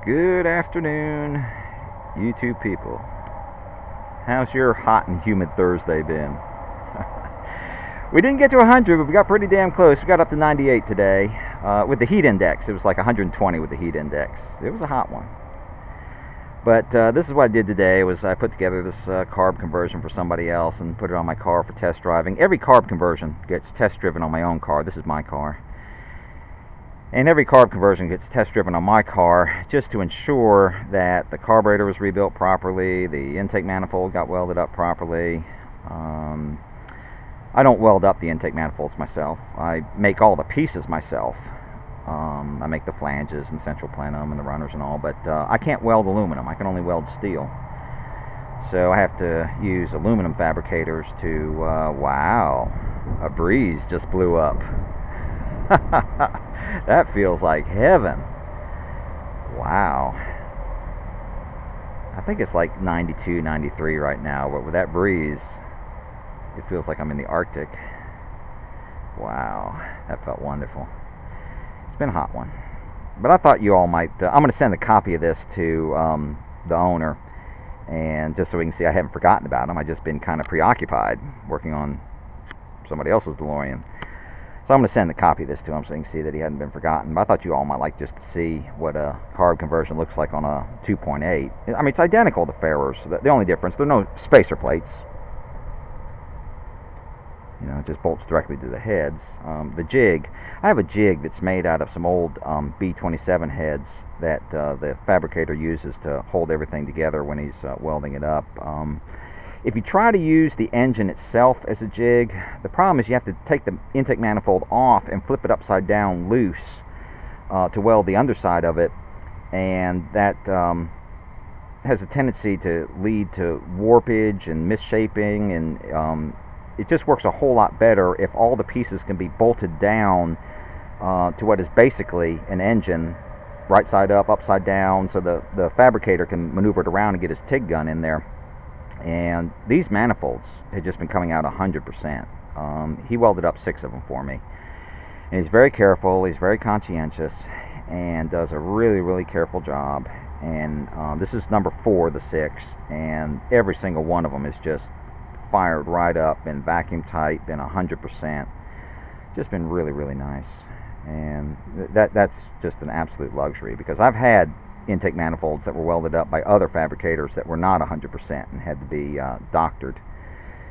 Good afternoon, YouTube people. How's your hot and humid Thursday been? We didn't get to 100, but we got pretty damn close. We got up to 98 today. With the heat index, it was like 120 with the heat index. It was a hot one. But this is what I did today. I put together this carb conversion for somebody else and put it on my car for test driving. Every carb conversion gets test driven on my own car. This is my car. And every carb conversion gets test driven on my car just to ensure that the carburetor was rebuilt properly, the intake manifold got welded up properly. I don't weld up the intake manifolds myself. I make all the pieces myself. I make the flanges and central plenum and the runners and all, but I can't weld aluminum. I can only weld steel. So I have to use aluminum fabricators to, wow, a breeze just blew up. That feels like heaven. Wow. I think it's like 92, 93 right now, but with that breeze, it feels like I'm in the Arctic. Wow, that felt wonderful. It's been a hot one. But I thought you all might, I'm going to send a copy of this to the owner, and just so we can see I haven't forgotten about him. I've just been kind of preoccupied working on somebody else's DeLorean. So I'm going to send a copy of this to him so you can see that he hadn't been forgotten. But I thought you all might like just to see what a carb conversion looks like on a 2.8. I mean, it's identical to Farrer's. The only difference, there are no spacer plates. You know, it just bolts directly to the heads. The jig, I have a jig that's made out of some old B27 heads that the fabricator uses to hold everything together when he's welding it up. If you try to use the engine itself as a jig, the problem is you have to take the intake manifold off and flip it upside down loose to weld the underside of it, and that has a tendency to lead to warpage and misshaping, and it just works a whole lot better if all the pieces can be bolted down to what is basically an engine, right side up, upside down, so the fabricator can maneuver it around and get his TIG gun in there. And these manifolds had just been coming out 100%. He welded up 6 of them for me. And he's very careful, he's very conscientious, and does a really, really careful job. And this is number 4 of the 6, and every single one of them is just fired right up and vacuum tight, been 100%. Just been really, really nice. And that's just an absolute luxury, because I've had intake manifolds that were welded up by other fabricators that were not 100% and had to be doctored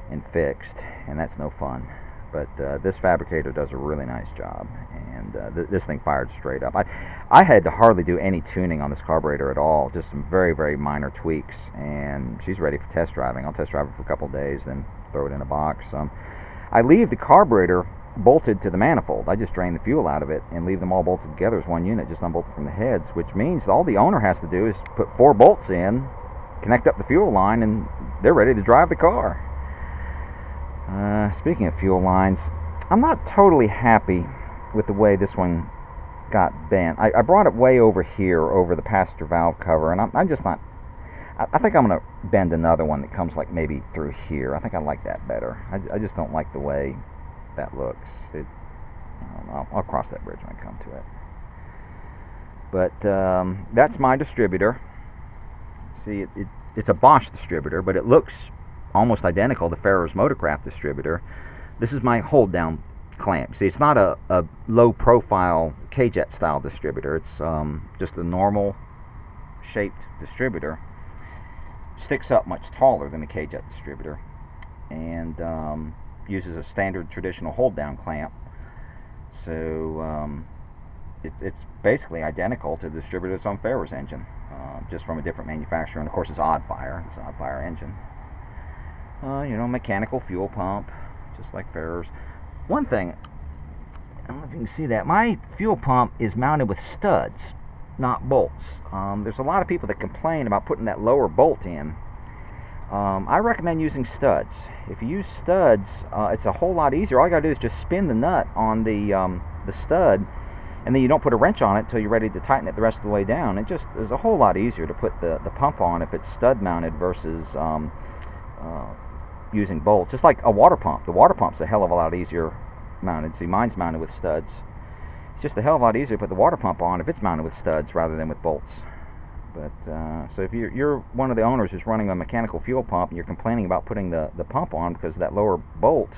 and fixed, and that's no fun. But this fabricator does a really nice job, and this thing fired straight up. I had to hardly do any tuning on this carburetor at all, just some very, very minor tweaks, and she's ready for test driving. I'll test drive it for a couple of days, then throw it in a box. I leave the carburetor bolted to the manifold. I just drain the fuel out of it and leave them all bolted together as one unit, just unbolted from the heads, which means all the owner has to do is put 4 bolts in, connect up the fuel line, and they're ready to drive the car. Speaking of fuel lines, I'm not totally happy with the way this one got bent. I brought it way over here, over the passenger valve cover, and I'm just not, I think I'm going to bend another one that comes like maybe through here. I think I like that better. I just don't like the way that looks. I don't know, I'll cross that bridge when I come to it. But that's my distributor. See, it's a Bosch distributor, but it looks almost identical to Farrer's Motorcraft distributor. This is my hold down clamp. See, it's not a low profile K-Jet style distributor. It's just a normal shaped distributor. Sticks up much taller than a K-Jet distributor, and uses a standard traditional hold down clamp. So it's basically identical to the distributor that's on Farrer's engine, just from a different manufacturer. And of course, it's Oddfire. It's an Oddfire engine. You know, mechanical fuel pump, just like Farrer's. One thing, I don't know if you can see that, my fuel pump is mounted with studs, not bolts. There's a lot of people that complain about putting that lower bolt in. I recommend using studs. If you use studs, it's a whole lot easier. All you gotta do is just spin the nut on the stud, and then you don't put a wrench on it until you're ready to tighten it the rest of the way down. It just is a whole lot easier to put the pump on if it's stud mounted versus using bolts. Just like a water pump. The water pump's a hell of a lot easier mounted. See, mine's mounted with studs. It's just a hell of a lot easier to put the water pump on if it's mounted with studs rather than with bolts. But so if you're one of the owners who's running a mechanical fuel pump and you're complaining about putting the pump on because of that lower bolt,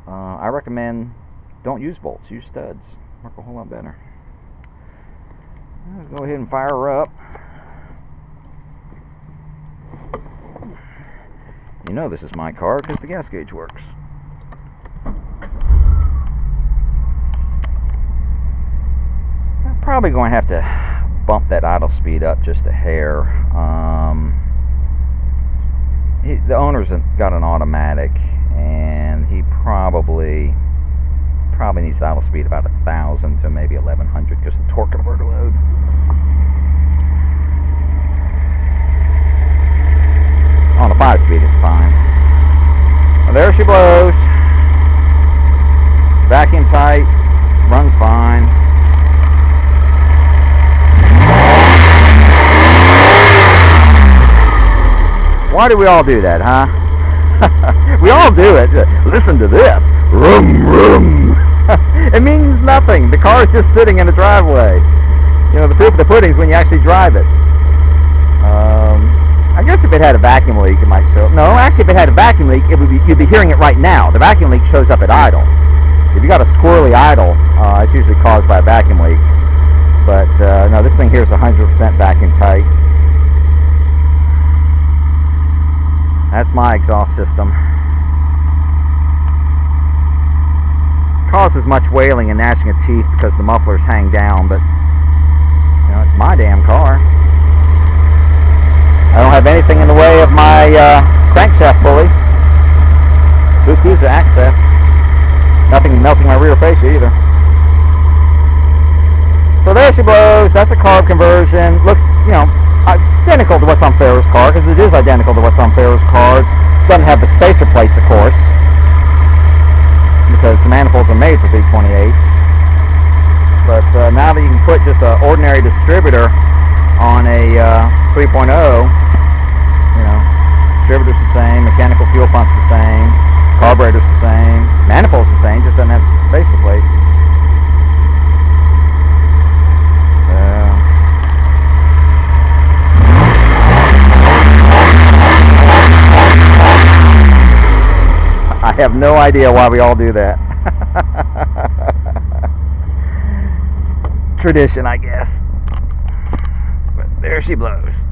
I recommend don't use bolts, use studs. Work a whole lot better. Let's go ahead and fire her up. You know this is my car because the gas gauge works. I'm probably going to have to bump that idle speed up just a hair. The owner's got an automatic, and he probably needs the idle speed about 1,000 to maybe 1,100 because the torque converter load. On the 5-speed it's fine. Well, there she blows. Vacuum tight, runs fine. Why do we all do that, huh? We all do it. Listen to this. Vroom, vroom. It means nothing. The car is just sitting in the driveway. You know, the proof of the pudding is when you actually drive it. I guess if it had a vacuum leak, it might show up. No, actually, if it had a vacuum leak, you'd be hearing it right now. The vacuum leak shows up at idle. If you got a squirrely idle, it's usually caused by a vacuum leak. But no, this thing here is 100% vacuum tight. That's my exhaust system. Causes much wailing and gnashing of teeth because the mufflers hang down, but you know, it's my damn car. I don't have anything in the way of my crankshaft pulley. Bukuza access. Nothing melting my rear fascia either. So there she blows. That's a carb conversion. Looks, you know, identical to what's on Farrah's car, because it is identical to what's on Farrah's car. It doesn't have the spacer plates, of course, because the manifolds are made for V28s. But now that you can put just an ordinary distributor on a 3.0, you know, distributor's the same, mechanical fuel pump's the same, carburetor's the same, manifold's the same, just doesn't have spacer plates. I have no idea why we all do that. Tradition, I guess. But there she blows.